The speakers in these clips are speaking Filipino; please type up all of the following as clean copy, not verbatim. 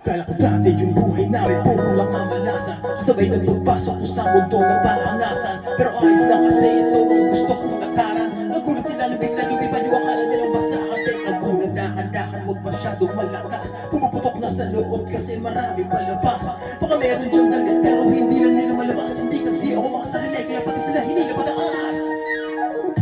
Kala ko dati yung buhay namin puro lang mamalasan, kasabay ng pagpasok ko sa mundo ng paangasan. Pero ayos lang kasi ito ang gusto kong lakaran. Nagulat sila lumit pa yung akala nilang masahan. Teka muna, dahan-dahan, huwag masyadong malakas. Pumuputok na sa loob kasi marami palabas. Baka meron diyang galit pero hindi lang nila malabas. Hindi kasi ako makasarili kaya pati sila hinila pataas.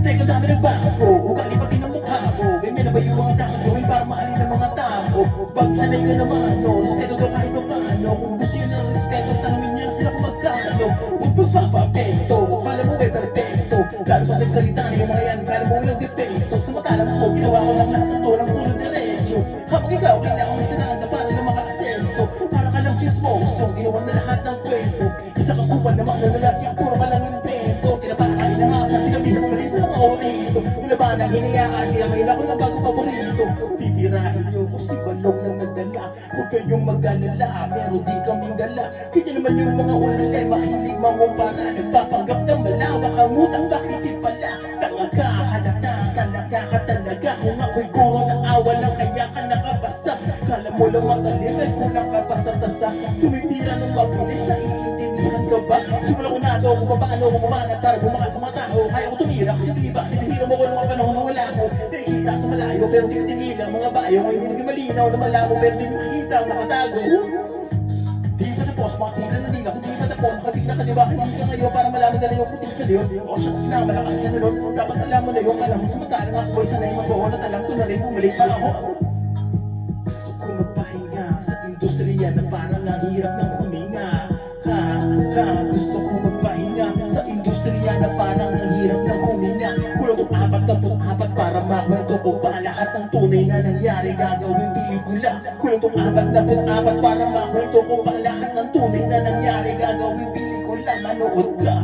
Teka, dami nagbago, ugali pati ng mukha mo. Ganyan na ba yung mga dapat gawin para mahalin ng mga tao? Pag sanay ka naman, no, respeto daw kahit pa paano. Kung gusto yun ng respeto, tanongin niya sila kung magkano. Huwag magpapapekto, kala mo perfecto. Lalo pa nagsalita na yung mga yan, kala mo walang depekto. Samantalang mo, ginawa ko lang lahat ng to ng puro diretso. Habang ikaw, kailangan may sinaan na para lang makakasenso. Para ka lang chismoso, ginawa na lahat ng kwento. Isa kang kupal na makunulat, yan puro ka lang invento. Tinapakain na nga sa sinabihan mo mali sa mga orito. Nilaban ang hinayaan, kaya ngayon ako ng bagong paborito. Titirahin niyo ko si Balong ng nagdala. Huwag kayong mag-alala, meron din kaming gala. Kaya naman yung mga ulale, mahilig mangumpara. Nagpapanggap ng malawak ang utang, bakit di pala? Tanga ka, halata, talaga ka talaga. Kung ako'y guro ng awa lang, kaya ka nakabasa. Kala mo lang matalim, ay kulang ka pa sa tasa. Tumitira ng mabilis, naiintindihan ka ba? Simula ko na ito, kung paano ko bumanat para bumakas sa mga tao. Kaya ko tumira, kasi diba, hinihira mo ko ng mga panahon na wala ko. Nakikita sa malayo, pero di tinila mga bayo. Ngayon hindi malinaw na malabo, pero di makikita ang nakatago. Di pa tapos, mga tila na din ako. Di pa tapos, makatila ka diba? Hindi ka ngayon para malaman na lang yung puting sa liyon. O siya na, malakas ka na nun. Dapat alam mo na yung alam. Samantalang ako boy, sanay magbaon at alam ko na rin bumalik pa ako. Gusto ko magpahinga sa industriya na parang ang hirap ng huminga. Gusto ko magpahinga sa industriya na parang ang hirap ng huminga. Kulang kong 44 para makwento ko pa lahat ng tunay na nangyari gagawing pelikula. Kulang kong 44 para makwento ko pa lahat ng tunay na nangyari gagawing pelikula. Manood ka.